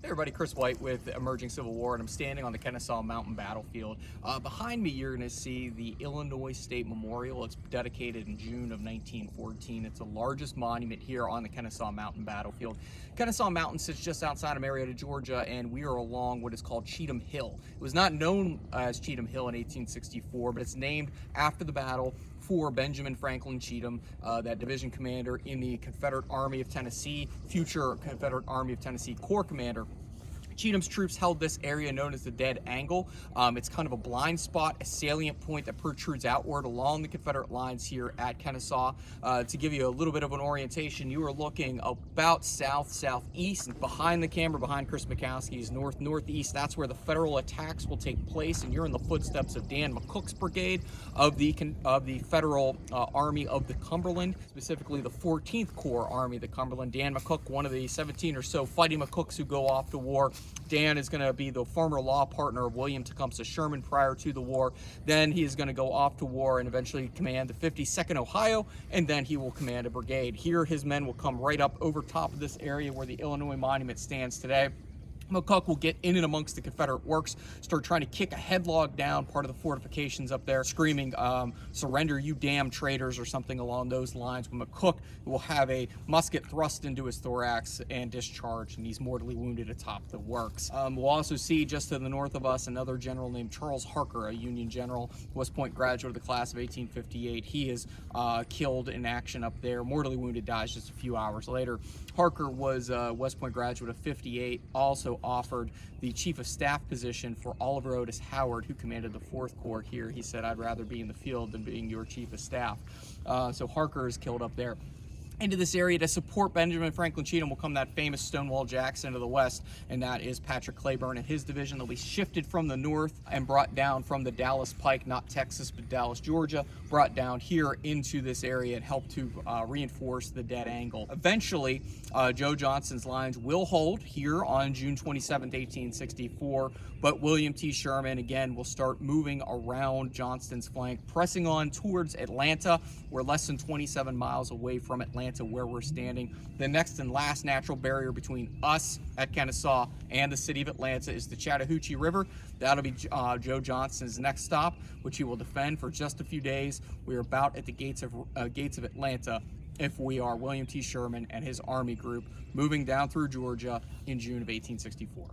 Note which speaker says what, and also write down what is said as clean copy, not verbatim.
Speaker 1: Hey everybody, Kris with Emerging Civil War, and I'm standing on the Kennesaw Mountain battlefield. Behind me, you're going to see the Illinois State Memorial. It's dedicated in June of 1914. It's the largest monument here on the Kennesaw Mountain battlefield. Kennesaw Mountain sits just outside of Marietta, Georgia, and we are along what is called Cheatham Hill. It was not known as Cheatham Hill in 1864, but it's named after the battle for Benjamin Franklin Cheatham, that division commander in the Confederate Army of Tennessee, future Confederate Army of Tennessee Corps commander. Cheatham's troops held this area known as the Dead Angle. It's kind of a blind spot, a salient point that protrudes outward along the Confederate lines here at Kennesaw. To give you a little bit of an orientation, you are looking about southeast, and behind the camera, behind Kris is northeast. That's where the Federal attacks will take place, and you're in the footsteps of Dan McCook's brigade of the Federal Army of the Cumberland, specifically the 14th Corps Army of the Cumberland. Dan McCook, one of the 17 or so fighting McCooks who go off to war. Dan is going to be the former law partner of William Tecumseh Sherman prior to the war. Then he is going to go off to war and eventually command the 52nd Ohio, and then he will command a brigade. Here his men will come right up over top of this area where the Illinois Monument stands today. McCook will get in and amongst the Confederate works, start trying to kick a headlog down part of the fortifications up there, screaming, "Surrender, you damn traitors," or something along those lines. When McCook will have a musket thrust into his thorax and discharged, and he's mortally wounded atop the works. We'll also see just to the north of us another general named Charles Harker, a Union general, West Point graduate of the class of 1858. He is killed in action up there, mortally wounded, dies just a few hours later. Harker was a West Point graduate of 58, also offered the chief of staff position for Oliver Otis Howard, who commanded the 4th Corps here. He said, "I'd rather be in the field than being your chief of staff." So Harker is killed up there. Into this area to support Benjamin Franklin Cheatham will come that famous Stonewall Jackson to the west, and that is Patrick Cleburne and his division. They'll be shifted from the north and brought down from the Dallas Pike, not Texas, but Dallas, Georgia, brought down here into this area and help to reinforce the Dead Angle. Eventually, Joe Johnston's lines will hold here on June 27th, 1864, but William T. Sherman, again, will start moving around Johnston's flank, pressing on towards Atlanta. We're less than 27 miles away from Atlanta, where we're standing. The next and last natural barrier between us at Kennesaw and the city of Atlanta is the Chattahoochee River. That'll be Joe Johnston's next stop, which he will defend for just a few days. We're about at the gates of Atlanta if we are William T. Sherman and his army group moving down through Georgia in June of 1864.